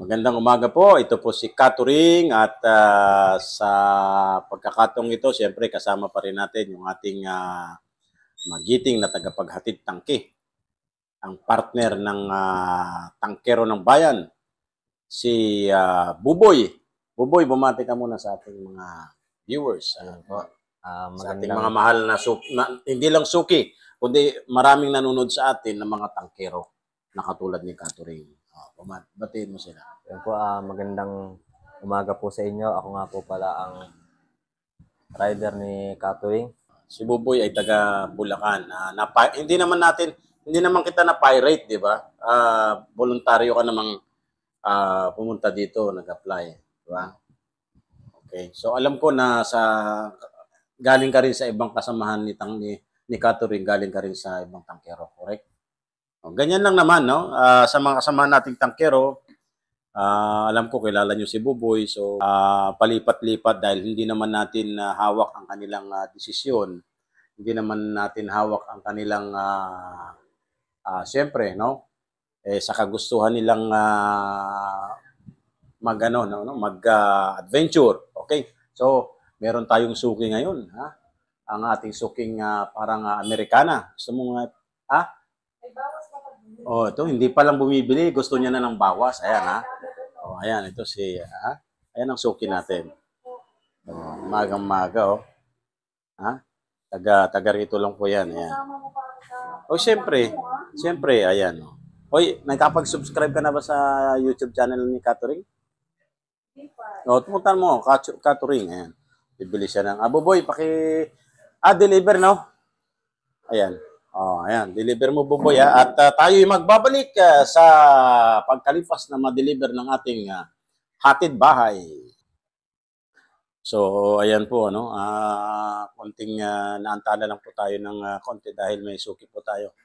Magandang umaga po. Ito po si Katuring at sa pagkakataong ito, siyempre kasama pa rin natin yung ating magiting na tagapaghatid tangke, ang partner ng tangkero ng bayan, si Buboy. Buboy, bumati ka muna sa ating mga viewers. Sa ating mga mahal na, hindi lang suki, kundi maraming nanonood sa atin ng mga tangkero na katulad ni Katuring. Batiin mo sila. Yan po, magandang umaga po sa inyo. Ako nga po pala ang rider ni Katuing. Si Buboy ay taga Bulacan. Hindi naman kita na pirate, di ba? Voluntaryo ka namang pumunta dito, nag-apply, di ba? Okay. So alam ko na galing ka rin sa ibang kasamahan ni Katuring, galing ka rin sa ibang tangkero, correct? Ganyan lang naman, no? Sa mga kasama nating tangkero, alam ko kilala nyo si Buboy, so palipat-lipat dahil hindi naman natin hawak ang kanilang desisyon. Hindi naman natin hawak ang kanilang, siyempre, no? Sa kagustuhan nilang mag-adventure. Okay? So, meron tayong suki ngayon, ha? Ang ating suking parang Amerikana. Gusto mo nga, ha? Oh, ito, hindi pa lang bumibili. Gusto niya na ng bawas. Ayan, ha? Oh, ayan, ito ayan ang suki natin. Oh, magang-maga, oh. Ha? Taga rito lang po yan. Ayan. Oh, siyempre, ayan, oh. Hoy, nagkapag-subscribe ka na ba sa YouTube channel ni Katuring? Oh, tumutan mo, Katuring, ayan. Bibili siya ng, Buboy, deliver, no? Ayan. Oh, ayan, deliver mo Buboy at tayo'y magbabalik sa pagkalipas na ma-deliver ng ating hatid bahay. So, ayan po, ano, konting naantala lang po tayo ng konti dahil may suki po tayo.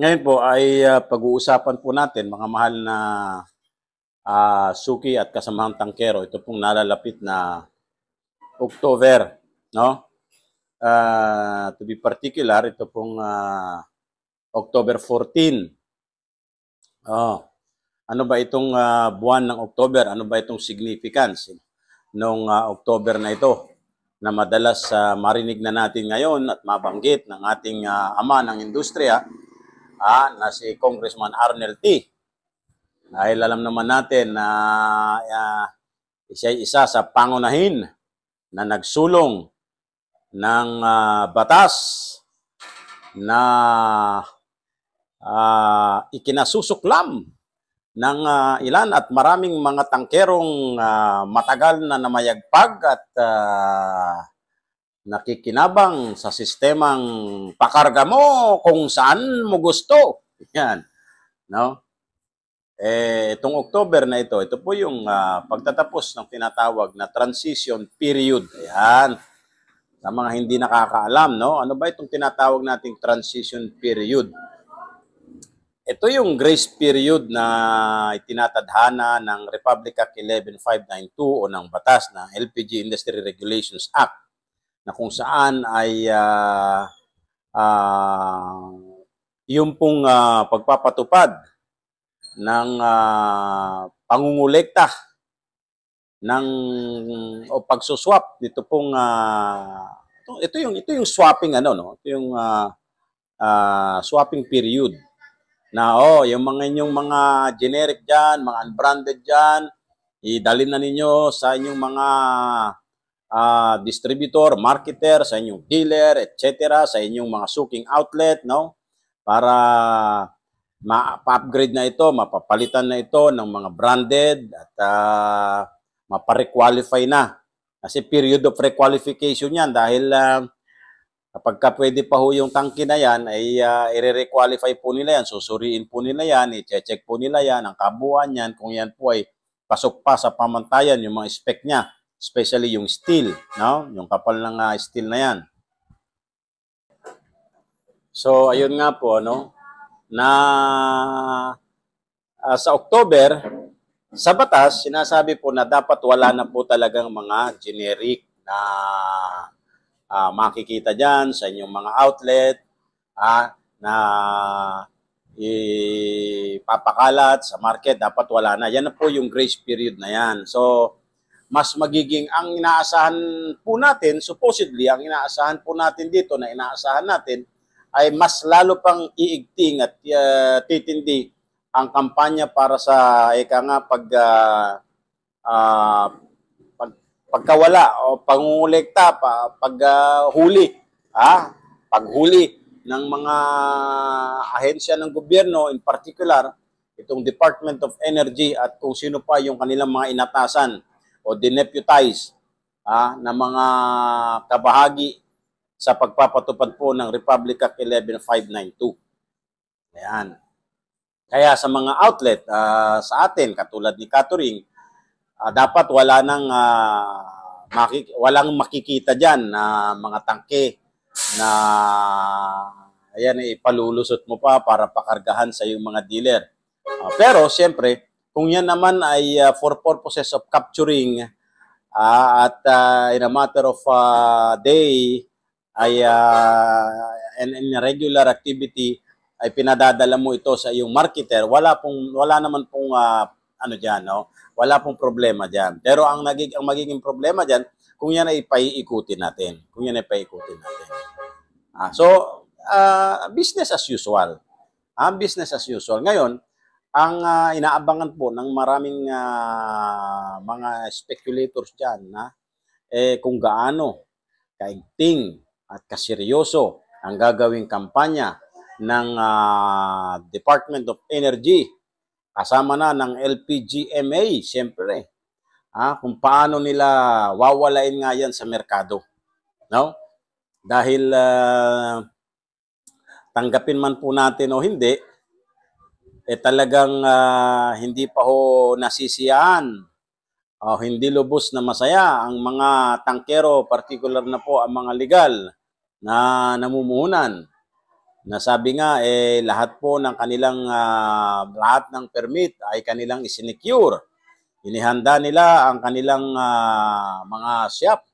Ngayon po ay pag-uusapan po natin, mga mahal na suki at kasamahang tangkero, ito pong nalalapit na October, no? To be particular, ito pong October 14. Ano ba itong buwan ng October? Ano ba itong significance nung October na ito na madalas marinig na natin ngayon at mabanggit ng ating ama ng industriya na si Congressman Arnel T. Dahil alam naman natin na siya isa sa pangunahin na nagsulong ng batas na ikinasusuklam ng ilan at maraming mga tangkerong matagal na namayagpag at nakikinabang sa sistemang pakarga mo kung saan mo gusto. Yan. No? Itong October na ito po yung pagtatapos ng tinatawag na transition period. Ayan. Sa mga hindi nakakaalam, no? Ano ba itong tinatawag nating transition period? Ito yung grace period na itinatadhana ng Republic Act 11592 o ng batas na LPG Industry Regulations Act na kung saan ay yung pong pagpapatupad ng pangungulekta o pagsuswap dito pong ito yung swapping no, ito yung swapping period na yung mga inyong mga generic diyan, mga unbranded diyan, idalhin na ninyo sa inyong mga distributor, marketer, sa inyong dealer, etc., sa inyong mga suking outlet, no, para ma-upgrade na ito, mapapalitan na ito ng mga branded at mapa-requalify na. Kasi period of requalification yan dahil kapag pwede pa ho yung tangke na yan, ay i-requalify po nila yan, susuriin po nila yan, i-check po nila yan, ang kabuuan yan, kung yan po ay pasok pa sa pamantayan yung mga spec niya, especially yung steel, no? Yung kapal ng steel na yan. So, ayun nga po, no? Na sa October, sa batas, sinasabi po na dapat wala na po talagang mga generic na makikita dyan sa inyong mga outlet na ipapakalat sa market, dapat wala na. Yan na po yung grace period na yan. So, mas magiging, ang inaasahan po natin, supposedly, ang inaasahan po natin dito na inaasahan natin ay mas lalo pang iigting at titindi ang kampanya para sa, ika nga, pagkawala o pangungulekta, paghuli, paghuli ng mga ahensya ng gobyerno, in particular, itong Department of Energy at kung sino pa yung kanilang mga inatasan o dineputize na mga kabahagi sa pagpapatupad po ng Republic Act 11592. Ayan. Kaya sa mga outlet sa atin, katulad ni Catering, dapat wala nang walang makikita diyan na mga tangke na ayan, ipalulusot mo pa para pakargahan sa iyong mga dealer. Pero siyempre, kung yan naman ay for purposes of capturing at in a matter of day ay in regular activity ay pinadadala mo ito sa iyong marketer, wala naman pong ano diyan, no? Wala pong problema diyan. Pero ang magiging problema diyan kung yan ay paiikutin natin. So, business as usual. Business as usual. Ngayon, ang inaabangan po ng maraming mga speculators dyan, kung gaano kaigting at kaseryoso ang gagawing kampanya ng Department of Energy, kasama na ng LPGMA, siyempre. Kung paano nila wawalain nga yan sa merkado. No? Dahil tanggapin man po natin o hindi, talagang hindi pa ho nasisiyahan o hindi lubos na masaya ang mga tangkero, particular na po ang mga legal na namumuhunan. Nasabi nga, lahat po ng kanilang, lahat ng permit ay kanilang isinecure. Inihanda nila ang kanilang mga shop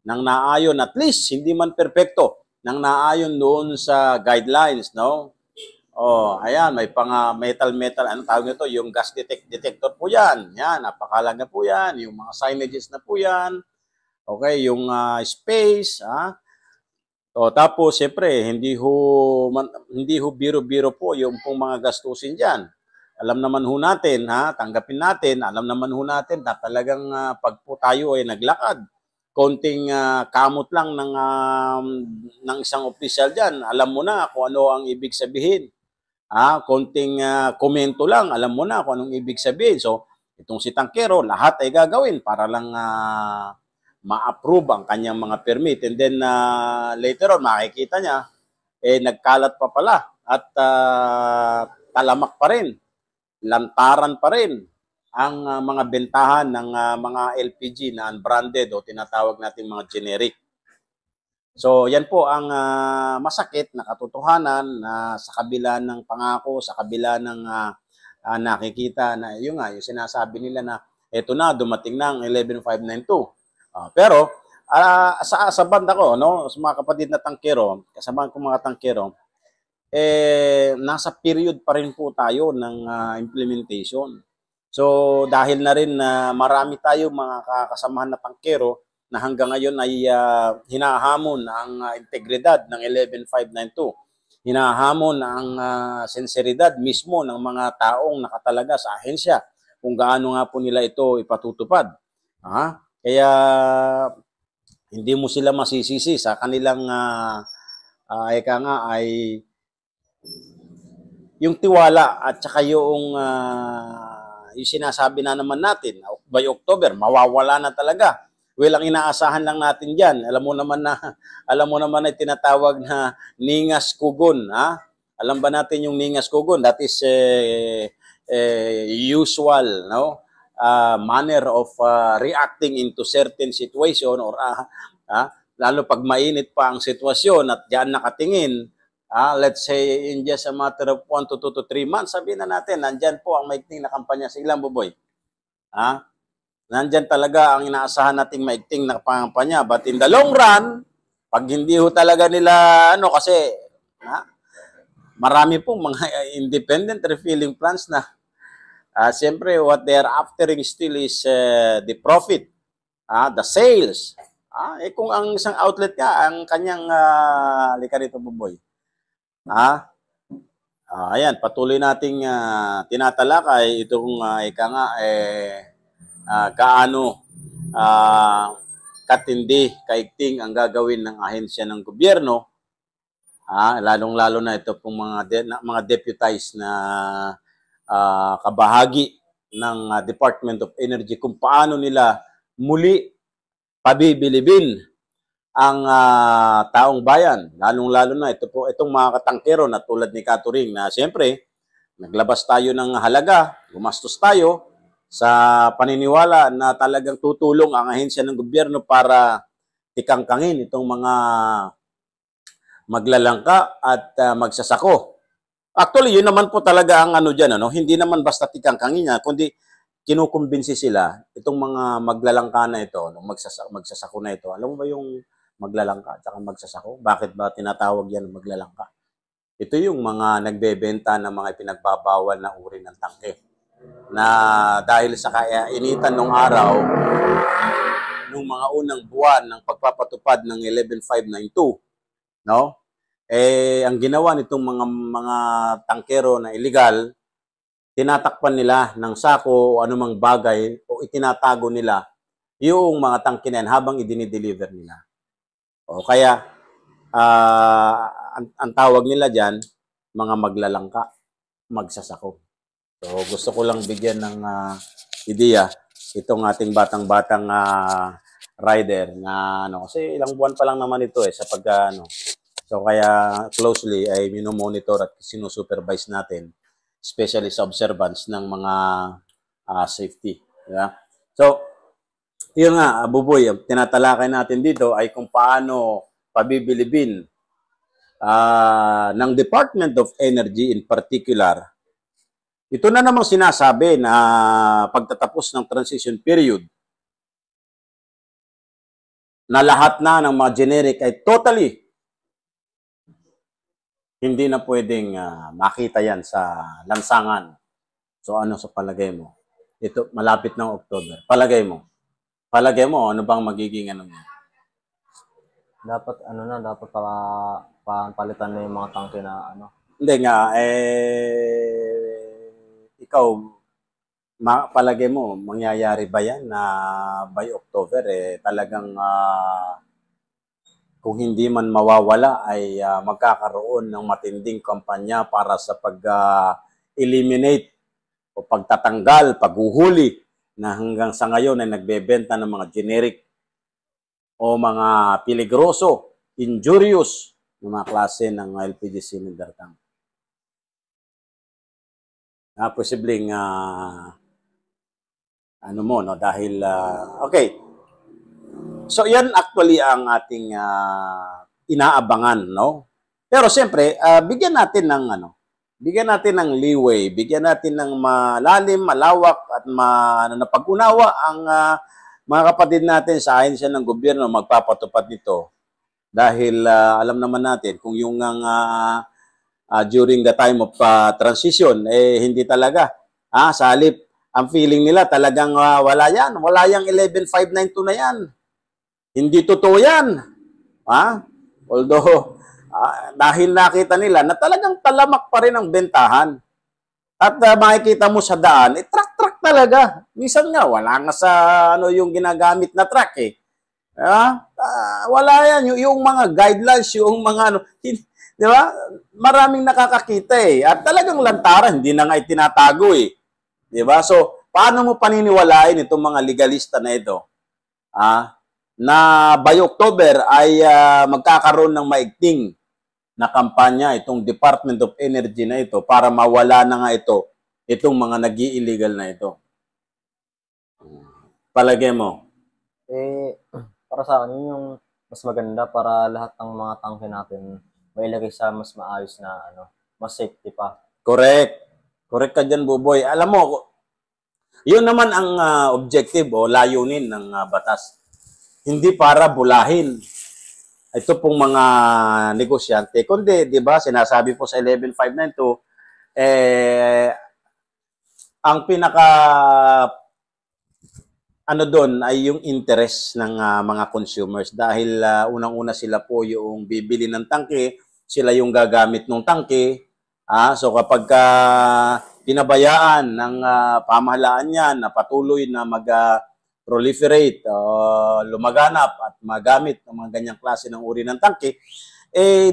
nang naayon, at least, hindi man perpekto, nang naayon doon sa guidelines, no? Ayan, may metal, anong tawag nito? Yung gas detector po yan. Yan, napakalaga po yan. Yung mga signages na po yan. Okay, yung space, tapos, siyempre, hindi ho biro-biro po yung pong mga gastusin dyan. Alam naman ho natin, tanggapin natin, alam naman ho natin na talagang pag po tayo ay naglakad, konting kamot lang ng isang opisyal dyan, alam mo na kung ano ang ibig sabihin. Konting komento lang, alam mo na kung anong ibig sabihin. So, itong si tangkero, lahat ay gagawin para lang ma-approve ang kanyang mga permit. And then later on, makikita niya, nagkalat pa pala at talamak pa rin, lantaran pa rin ang mga bentahan ng mga LPG na unbranded o tinatawag natin mga generic. So, yan po ang masakit na katotohanan na sa kabila ng pangako, sa kabila ng nakikita na yung sinasabi nila na eto na, dumating na ang 11592. Pero, sa banda ko, no, sa mga kapatid na tangkero, kasama ko mga tangkero, nasa period pa rin po tayo ng implementation. So, dahil na rin na marami tayo mga kasamahan na tangkero na hanggang ngayon ay hinahamon ang integridad ng 11592. Hinahamon ang sinseridad mismo ng mga taong nakatalaga sa ahensya kung gaano nga po nila ito ipatutupad. Kaya hindi mo sila masisisi sa kanilang yung tiwala at saka yung sinasabi na naman natin by October mawawala na talaga. Well, ang inaasahan lang natin diyan, alam mo naman na tinatawag na ningas kugon, Alam ba natin yung ningas kugon? That is usual, no? Manner of reacting into certain situation or lalo pag mainit pa ang sitwasyon at diyan nakatingin, let's say in just a matter of 1 to 2 to 3 months, sabihin na natin, nandyan po ang maigting na kampanya sa ilang buboy. Nandyan talaga ang inaasahan nating maigting na kampanya. But in the long run, pag hindi ho talaga nila, kasi marami pong mga independent refilling plants na siyempre what they are after still is the profit, the sales. Kung ang isang outlet nga, ang kanyang lika rito, Buboy. Ayan, patuloy nating tinatalakay itong ika nga, kaano katindi, kaigting ang gagawin ng ahensya ng gobyerno, lalong-lalo na ito pong mga deputized na kabahagi ng Department of Energy, kung paano nila muli pabibilibin ang taong bayan, lalong-lalo na itong mga katangkero na tulad ni Katuring na siyempre naglabas tayo ng halaga, gumastos tayo sa paniniwala na talagang tutulong ang ahensya ng gobyerno para tikangkangin itong mga maglalangka at magsasako. Actually, yun naman po talaga ang ano dyan, hindi naman basta tikangkangin niya, kundi kinukumbinsi sila, itong mga maglalangka na ito, magsasako na ito. Alam mo ba yung maglalangka at saka magsasako? Bakit ba tinatawag yan maglalangka? Ito yung mga nagbebenta ng mga pinagbabawal na uri ng tangke. Na dahil sa kainitan ng araw, nung mga unang buwan ng pagpapatupad ng 11592, no? Ang ginawa nitong mga tangkero na illegal, tinatakpan nila ng sako o anumang bagay o itinatago nila yung mga tangke na yan habang idinideliver nila. O kaya, ang tawag nila dyan, mga maglalangka, magsasako. So, gusto ko lang bigyan ng ideya itong ating batang-batang rider na kasi ilang buwan pa lang naman ito sa So, kaya closely ay minomonitor at sinusupervise natin, especially sa observance ng mga safety. Yeah? So, yun nga, Buboy, tinatalakay natin dito ay kung paano pabibilibin ng Department of Energy in particular. Ito na namang sinasabi na pagtatapos ng transition period na lahat na ng mga generic ay totally hindi na pwedeng makita yan sa lansangan. So ano sa palagay mo? Ito, malapit ng October. Palagay mo, ano bang magiging ano niya? Dapat dapat palitan na yung mga tangke na Hindi nga, ikaw, palagay mo, mangyayari ba yan na by October, talagang kung hindi man mawawala ay magkakaroon ng matinding kampanya para sa pag-eliminate o pagtatanggal, paghuhuli na hanggang sa ngayon ay nagbebenta ng mga generic o mga peligroso, injurious na mga klase ng LPG cylinder tank. Posibleng dahil okay. So yan actually ang ating inaabangan, no? Pero siyempre, bigyan natin ng leeway, bigyan natin ng malalim, malawak at napag-unawa ang mga kapatid natin sa ahensya ng gobyerno magpapatupad nito. Dahil alam naman natin kung yung during the time of transition hindi talaga sa halip ang feeling nila talagang wala yang 11592 na yan. Hindi totoo yan. Although, dahil nakita nila na talagang talamak pa rin ang bentahan. At makikita mo sa daan, truck talaga. Minsan nga, wala nga sa yung ginagamit na truck wala yan. Yung mga guidelines, yung mga di ba? Maraming nakakakita At talagang lantaran, hindi na nga itinatago Di ba? So, paano mo paniniwalain itong mga legalista na ito? Na by October ay magkakaroon ng maigting na kampanya itong Department of Energy na ito para mawala na nga itong mga nag-i-illegal na ito. Palagay mo? Para sa akin, yun yung mas maganda para lahat ng mga tangke natin mailagay sa mas maayos na mas safety pa. Correct. Correct ka dyan, Buboy. Alam mo, yun naman ang objective o layunin ng batas. Hindi para bulahin ito pong mga negosyante, kundi, di ba, sinasabi po sa 11592, ang pinaka ano doon ay yung interest ng mga consumers dahil unang-una sila po yung bibili ng tangke, sila yung gagamit ng tangke. So kapag pinabayaan ng pamahalaan yan na patuloy na mag-proliferate, lumaganap at magamit ng mga ganyang klase ng uri ng tangke,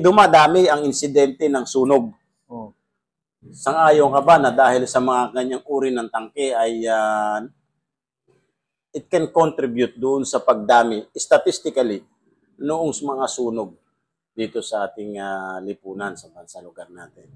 dumadami ang insidente ng sunog. Sang-ayon ka ba na dahil sa mga ganyang uri ng tangke ay it can contribute doon sa pagdami statistically noong mga sunog dito sa ating lipunan sa bansa lugar natin?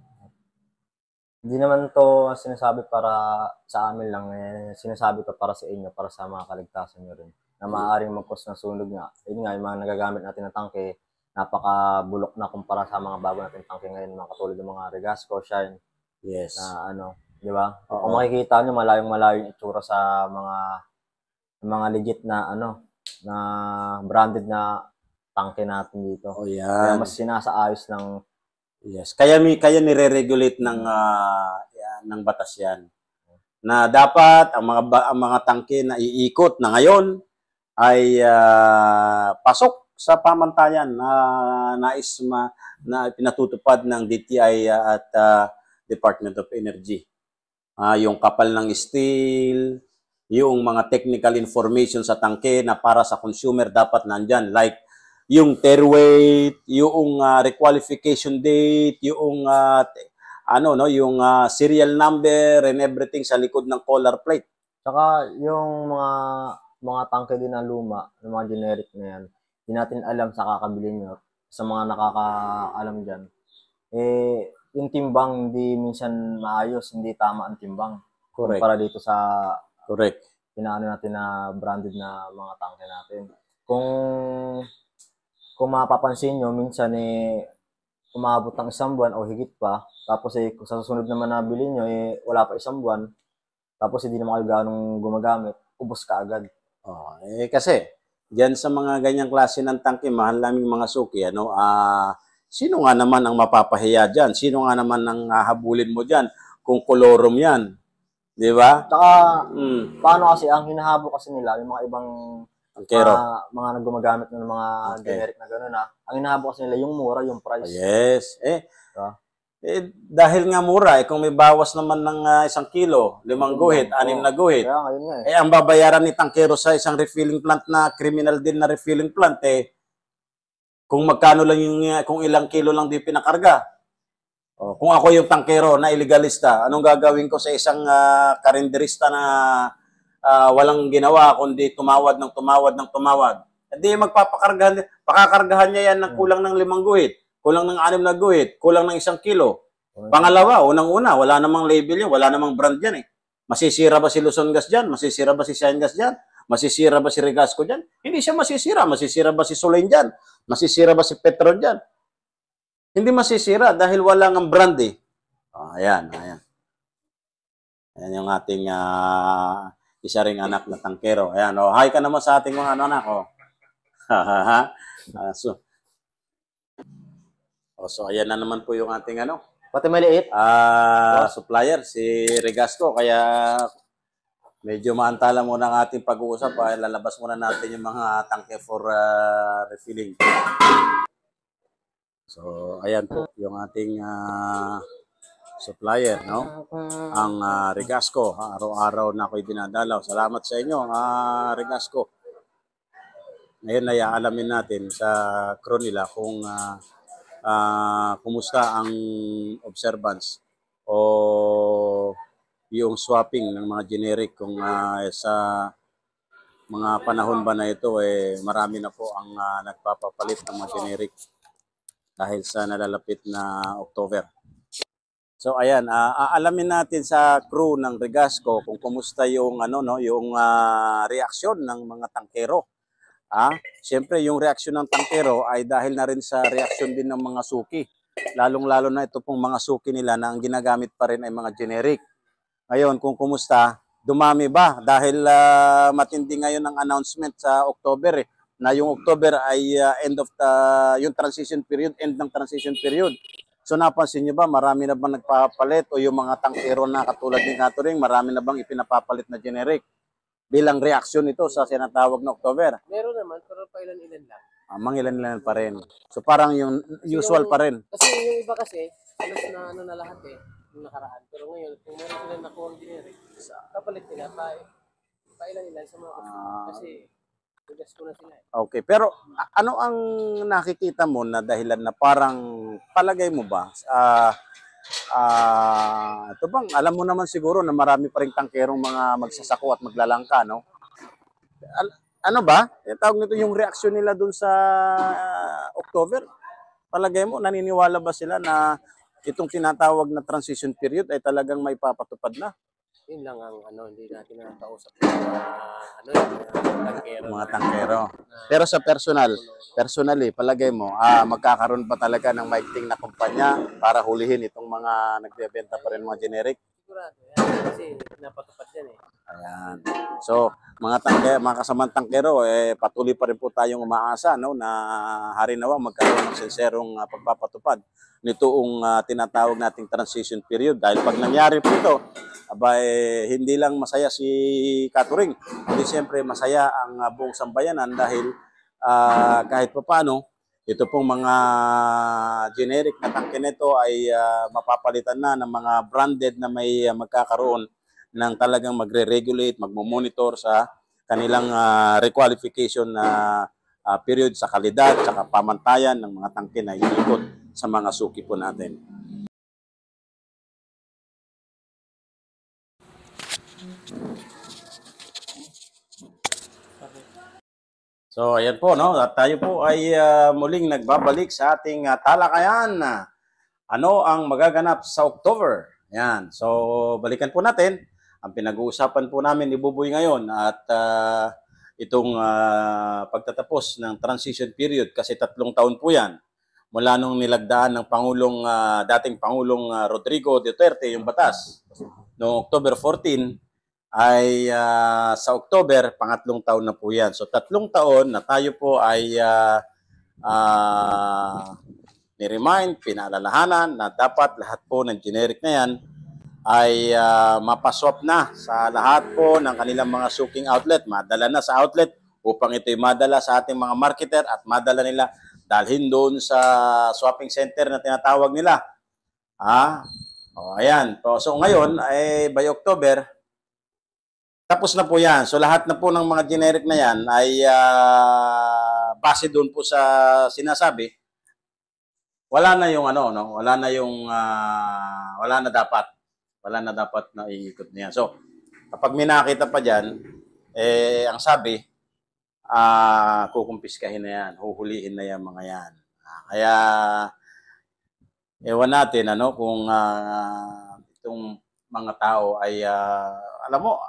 Hindi naman to sinasabi para sa amin lang, sinasabi ko para sa inyo, para sa mga kaligtasan nyo rin, na maaaring mag-cause ng sunog nga. Yun nga, yung mga nagagamit natin ng tangke, napakabulok na kumpara sa mga bago natin tangke ngayon, mga katulad ng mga Regasco, Shine, Yes. na di ba? Kung makikita nyo, malayong-malayo yung itsura sa mga legit na na branded na tangke natin dito. Kaya Yan. mas sinasaayos ng Yes. Kaya nire-regulate ng batas 'yan. Na dapat ang mga tangke na iikot na ngayon ay pasok sa pamantayan na na pinatutupad ng DTI at Department of Energy. Yung kapal ng steel, yung mga technical information sa tangke na para sa consumer dapat nandyan, like yung tear weight, yung requalification date, yung yung serial number and everything sa likod ng collar plate. Saka yung mga tangke din na luma, yung mga generic na yan, hindi natin alam sa kakabili nyo, sa mga nakakaalam dyan. Yung timbang hindi minsan maayos, hindi tama ang timbang. Correct. Para dito sa Correct. natin na branded na mga tangke natin. Kung mapapansin nyo, minsan umabot ng 1 buwan o higit pa, tapos kung sa susunod naman na bilhin nyo, wala pa 1 buwan, tapos hindi naman kayo ganong gumagamit, ubos ka agad. Kasi, diyan sa mga ganyang klase ng tangke, mahal naming mga suki, sino nga naman ang mapapahiya dyan? Sino nga naman ang habulin mo dyan kung kolorom yan? Di ba? Saka, paano kasi, ang hinahabol kasi nila, yung mga ibang mga gumagamit ng mga generic na gano'n ang hinahabol kasi nila, yung mura, yung price. Yes. Dahil nga mura, kung may bawas naman ng 1 kilo, 5 guhit, 6 na guhit, ang babayaran ni tangkero sa isang refilling plant na criminal din na refilling plant, kung magkano lang kung ilang kilo lang di pinakarga. Kung ako yung tangkero na illegalista, anong gagawin ko sa isang karinderista na walang ginawa kundi tumawad ng tumawad? Hindi pakakargahan niya yan ng kulang ng 5 guhit, kulang ng 6 na guhit, kulang ng 1 kilo. Pangalawa, unang-una, wala namang label yan, wala namang brand yan . Masisira ba si Luzon Gas dyan? Masisira ba si Shine Gas dyan? Masisira ba si Regasco dyan? Hindi siya masisira. Masisira ba si Solain dyan? Masisira ba si Petron dyan? Hindi masisira dahil wala ng brand . Ayan. Ayan yung ating isa ring anak na tangkero. Ayan, hi ka naman sa ating mga anak. So, ayan na naman po yung ating Pati maliit. Supplier, si Regasco. Kaya medyo maantala muna ang ating pag-uusap. Lalabas muna natin yung mga tangke for refilling. So, ayan po yung ating supplier, ang Regasco. Araw-araw na ako'y dinadalaw. Salamat sa inyo, Regasco. Ngayon ay aalamin natin sa crew nila kung kumusta ang observance o yung swapping ng mga generic kung sa mga panahon ba na ito marami na po ang nagpapapalit ng mga generic dahil sa nalalapit na October. So ayan, aalamin natin sa crew ng Regasco kung kumusta yung yung reaksyon ng mga tangkero. Siyempre yung reaksyon ng tangkero ay dahil na rin sa reaksyon din ng mga suki. Lalong-lalo na ito pong mga suki nila na ang ginagamit pa rin ay mga generic. Ngayon, kung kumusta, dumami ba? Dahil matindi ngayon ang announcement sa October na yung October ay end of yung transition period, end ng transition period. So napansin nyo ba, marami na bang nagpapalit o yung mga tangkero na katulad ni Catering, marami na bang ipinapapalit na generic bilang reaksyon ito sa sinatawag na October? Meron naman, pero pailan-ilan lang. Mangilan-ilan pa rin. So parang yung usual pa rin. Kasi yung iba kasi, halos na ano na lahat yung nakaraan. Pero ngayon, kung meron sila nakuha ang generic, kapalit nila pailan-ilan sa mga kasi tugas ko na sila Okay, pero ano ang nakikita mo na dahilan na parang palagay mo ba? Ito bang, alam mo naman siguro na marami pa rin tangkerong mga magsasako at maglalangka, no? Ano ba? Tawag nito yung reaksyon nila dun sa October. Palagay mo, naniniwala ba sila na itong tinatawag na transition period ay talagang may papatupad na? Yun lang ang hindi natin nakakausap yung Mga tangkero. Pero sa personally, palagay mo, magkakaroon pa talaga ng maigting na kumpanya para hulihin itong mga nagbebenta pa rin mga generic? Sigurado yan. Kasi napatupad yan Ayan. So, mga kasamang tangkero, patuloy pa rin po tayong umaasa, no, na harinawa magkaroon ng sinserong pagpapatupad nitoong tinatawag nating transition period. Dahil pag nangyari po ito, hindi lang masaya si Catering, hindi siyempre masaya ang buong sambayanan dahil kahit pa paano, ito pong mga generic na tangke nito ay mapapalitan na ng mga branded na may magkakaroon ng talagang magre-regulate, magmo-monitor sa kanilang requalification na period sa kalidad at pamantayan ng mga tangke na iikot sa mga suki po natin. So, ayan po, no? At tayo po ay muling nagbabalik sa ating talakayan na ano ang magaganap sa October. Ayan. So, balikan po natin. Ang pinag-uusapan po namin ni Buboy ngayon at itong pagtatapos ng transition period kasi 3 taon po yan mula nung nilagdaan ng dating Pangulong Rodrigo Duterte yung batas noong October 14 ay sa October, 2nd taon na po yan. So 3 taon na tayo po ay ni-remind, pinaalalahanan na dapat lahat po ng generic na yan ay mapaswap na sa lahat po ng kanilang mga suking outlet. Madala na sa outlet upang ito'y madala sa ating mga marketer at madala nila dalhin doon sa swapping center na tinatawag nila. Ayan. So ngayon, by October, tapos na po yan. So lahat na po ng mga generic na yan ay base doon po sa sinasabi, wala na yung wala na dapat na iikot niya. So kapag may nakita pa dyan, ang sabi, kukumpiskahin na yan, huhulihin na yan mga yan. Kaya ewan natin kung itong mga tao ay alam mo,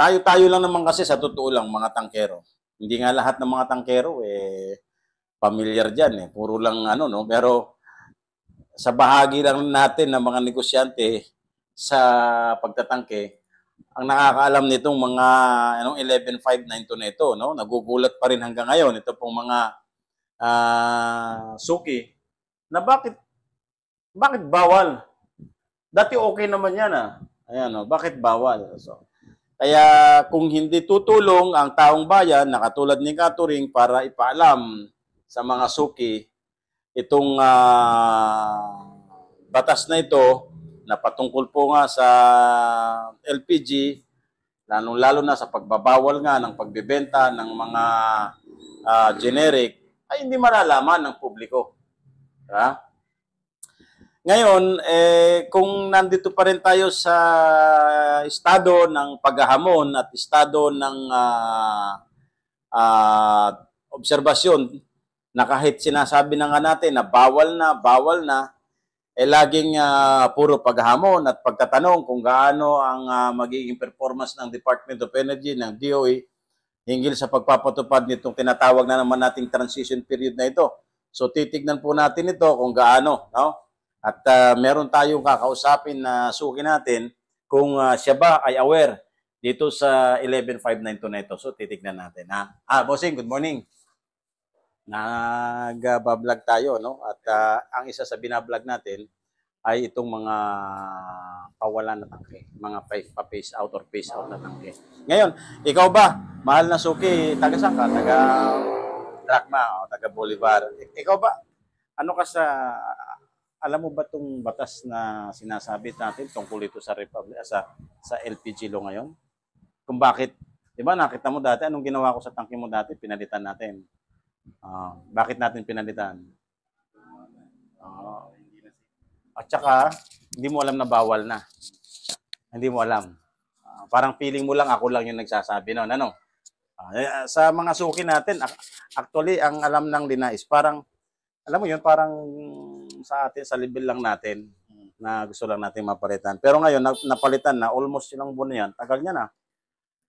tayo lang naman kasi sa totoo lang mga tangkero. Hindi nga lahat ng mga tangkero familiar diyan puro lang pero sa bahagi lang natin ng mga negosyante sa pagtatangke, ang nakakaalam nitong mga 11.592 na ito, nagugulat pa rin hanggang ngayon ito pong mga suki na bakit bawal? Dati okay naman yan Ayan bakit bawal? So, kaya kung hindi tutulong ang taong bayan na katulad ni Catering para ipaalam sa mga suki itong batas na ito na patungkol po nga sa LPG, lalo na sa pagbabawal nga ng pagbebenta ng mga generic, ay hindi malalaman ng publiko. Ngayon, kung nandito pa rin tayo sa estado ng paghahamon at estado ng obserbasyon na kahit sinasabi na nga natin na bawal na, laging puro paghamon at pagtatanong kung gaano ang magiging performance ng Department of Energy, ng DOE, hinggil sa pagpapatupad nitong tinatawag na naman nating transition period na ito. So titignan po natin ito kung gaano, At meron tayong kakausapin na suki natin kung siya ba ay aware dito sa 11592 na ito. So, titignan natin, ha? Bossing, good morning. Nag-vlog tayo, no? At ang isa sa binablog natin ay itong mga pawalan na tangke, mga pa-face out or face out na tangke. Ngayon, ikaw ba, mahal na suki, taga saan ka? Taga Dracma o taga Bolivar? Ikaw ba, ano ka alam mo ba itong batas na sinasabit natin tungkol ito sa sa LPG law ngayon? Kung bakit, di ba nakita mo dati, anong ginawa ko sa tangke mo dati, pinalitan natin. Bakit natin pinalitan? At saka, hindi mo alam na bawal na. Hindi mo alam. Parang feeling mo lang, ako lang yung nagsasabi noon. Ano? Sa mga suki natin, actually, ang alam ng linais, parang, alam mo yun, parang sa atin, sa level lang natin, na gusto lang natin mapalitan. Pero ngayon, napalitan na, almost ilang buwan na yan, tagal niya na.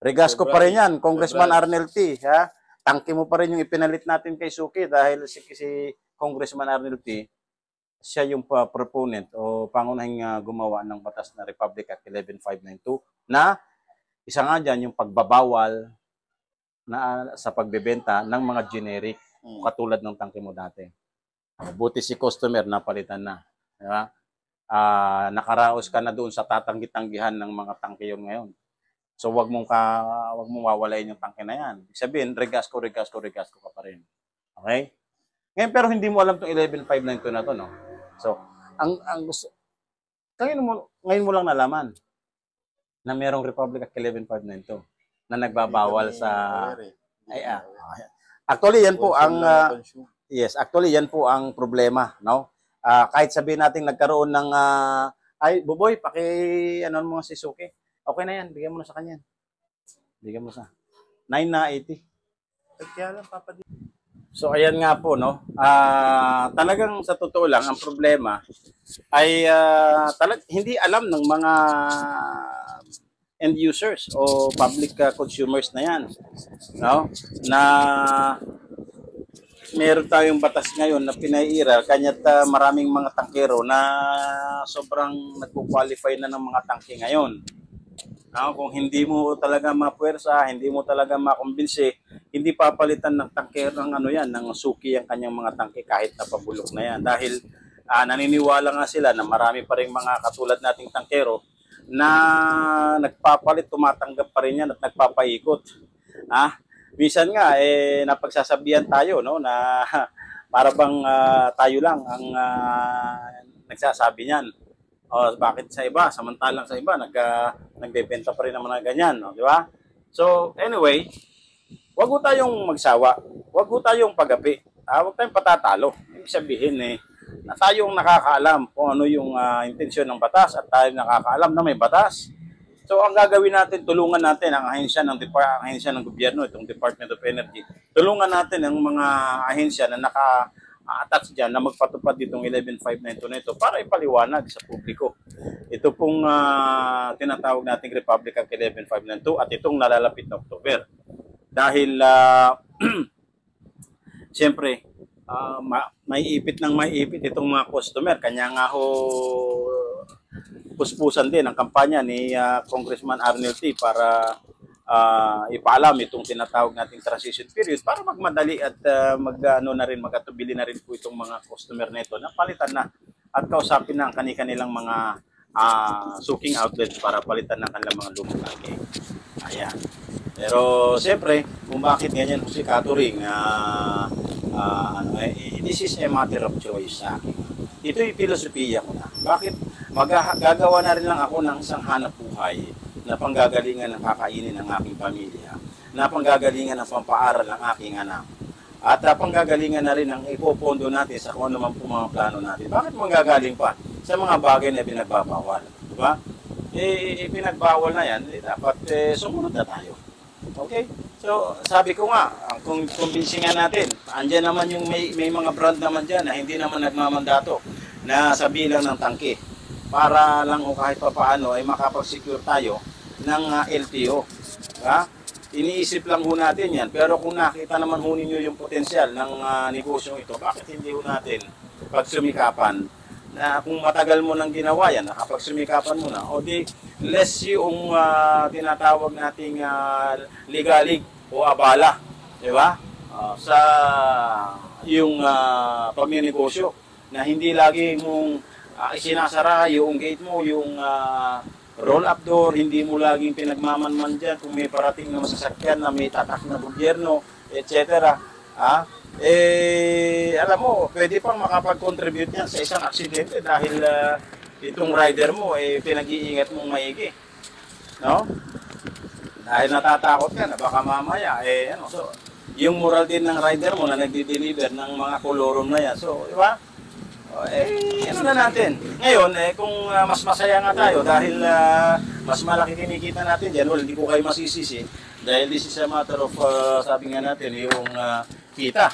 Regasco pa rin yan, Congressman Arnel T. Ha? Tangke mo pa rin yung ipinalit natin kay Suki dahil si Congressman Arnel T. Siya yung proponent o pangunahing gumawa ng batas na Republic Act 11592 na isa nga dyan yung pagbabawal na sa pagbebenta ng mga generic katulad ng tangke mo dati. Buti si customer napalitan na. Diba? Nakaraos ka na doon sa tatanggi-tanggihan ng mga tangke yun ngayon. So wag mong wawalain yung tangke na yan. Ibig sabihin, regasco ka pa rin. Okay? Ngayon, pero hindi mo alam itong 11592 na to, no? So, ang gusto, ngayon mo lang nalaman na merong Republic Act 11592 na nagbabawal sa... Actually, yan po ang... actually, yan po ang problema, no? Kahit sabihin natin nagkaroon ng... Buboy, ano mo si Suki. Okay na yan, bigyan mo na sa kanya. Bigyan mo sa 9 na 80. Kaya lang, Papa. So, ayan nga po, no? Talagang sa totoo lang, ang problema ay hindi alam ng mga end users o public consumers na yan. No? Na meron tayong batas ngayon na pinairal, kanya't maraming mga tangkero na sobrang nagpo-qualify na ng mga tangke ngayon. Kung hindi mo talaga mapuwersa, hindi mo talaga makumbinsi, hindi papalitan ng tangke ng ng Suki ang kanyang mga tangke kahit napabulok na yan. Dahil naniniwala nga sila na marami pa rin mga katulad nating tangkero na nagpapalit, tumatanggap pa rin yan at nagpapaikot. Minsan nga, napagsasabihan tayo, no, na para bang tayo lang ang nagsasabi niyan. Bakit sa iba? Samantalang sa iba, nagbebenta pa rin naman ng ganyan. No? Di ba? So, anyway, wag ho tayong magsawa. Wag ho tayong pagapi. Wag tayong patatalo. Ibig sabihin na tayong nakakaalam kung ano yung intensyon ng batas at tayo nakakaalam na may batas. So, ang gagawin natin, tulungan natin ang ahensya ng gobyerno, itong Department of Energy. Tulungan natin ang mga ahensya na attach dyan na magpatupad ditong 11592 na ito para ipaliwanag sa publiko. Ito pong tinatawag nating Republic Act 11592 at itong nalalapit na October. Dahil siyempre may ipit itong mga customer. Kanya nga ho puspusan din ang kampanya ni Congressman Arnel T. para ipaalam itong tinatawag nating transition period para magmadali at magatubili na rin po itong mga customer nito na palitan na at kausapin na ang kanilang mga suking outlet para palitan ng kanilang mga lumang tangke. Ayan. Pero siyempre, kung bakit ganyan si Katuring, this is a matter of choice sa akin. Ito yung filosofiya ko na. Bakit? Gagawa na rin lang ako ng isang hanap buhay na panggagalingan ng kakainin ng aking pamilya, na panggagalingan ng pampaaral ng aking anak, at panggagalingan na rin ng ipopondo natin sa kung ano man po mga plano natin. Bakit manggagaling pa sa mga bagay na pinagbabawal? Diba? Pinagbawal na yan, dapat sumunod na tayo. Okay? So, sabi ko nga, kung kumbinsingan natin, andyan naman yung may mga brand naman dyan na hindi naman nagmamandato na sa bilang ng tangke para lang o kahit pa paano ay makapag-secure tayo ng LTO. Iniisip lang ho natin yan, pero kung nakita naman ho ninyo yung potensyal ng negosyo ito, bakit hindi ho natin pagsumikapan na kung matagal mo nang ginawa yan, nakapagsumikapan mo na, o di less yung tinatawag nating ligalig o abala, di ba? Sa yung pagninegosyo na hindi lagi mong isinasara yung gate mo, yung roll-up door, hindi mo laging pinagmamanman dyan kung may parating na masasakyan na may tatak na gobyerno, etc. Alam mo, pwede pang makapag-contribute yan sa isang aksidente dahil itong rider mo, pinag-iingat mong maigi. No? Dahil natatakot ka na baka mamaya, so, yung moral din ng rider mo na nagdi-deliver ng mga kolorom na yan. So, di ba? Ano na natin? Ngayon, kung mas masaya nga tayo dahil mas malaki kinikita natin dyan, well, hindi ko kayo masisisi dahil this is a matter of, sabi nga natin, yung kita.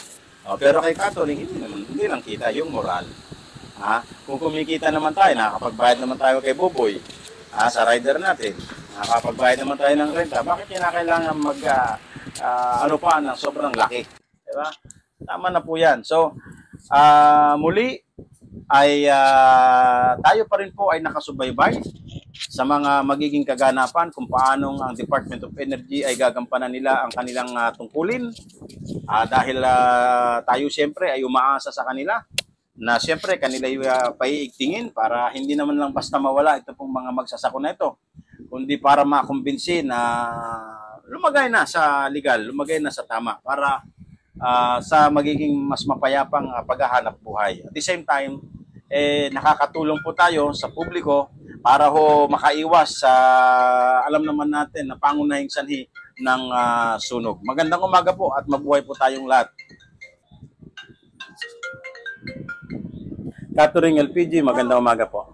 Pero kay Catholic, hindi lang kita, yung moral. Kung kumikita naman tayo, nakakapagbayad naman tayo kay Boboy, sa rider natin, nakakapagbayad naman tayo ng renta, bakit kinakailangan ano pa, ng sobrang laki? Diba? Tama na po yan. So, muli, ay tayo pa rin po ay nakasubaybay sa mga magiging kaganapan kung paanong ang Department of Energy ay gagampanan nila ang kanilang tungkulin. Dahil tayo siyempre ay umaasa sa kanila na siyempre kanila paiigtingin para hindi naman lang basta mawala ito pong mga magsasako na ito, kundi para makumbinsi na lumagay na sa legal, lumagay na sa tama para sa magiging mas mapayapang paghahanap buhay. At the same time, nakakatulong po tayo sa publiko para makaiwas sa alam naman natin na pangunahing sanhi ng sunog. Magandang umaga po at mabuhay po tayong lahat. Catering LPG, magandang umaga po.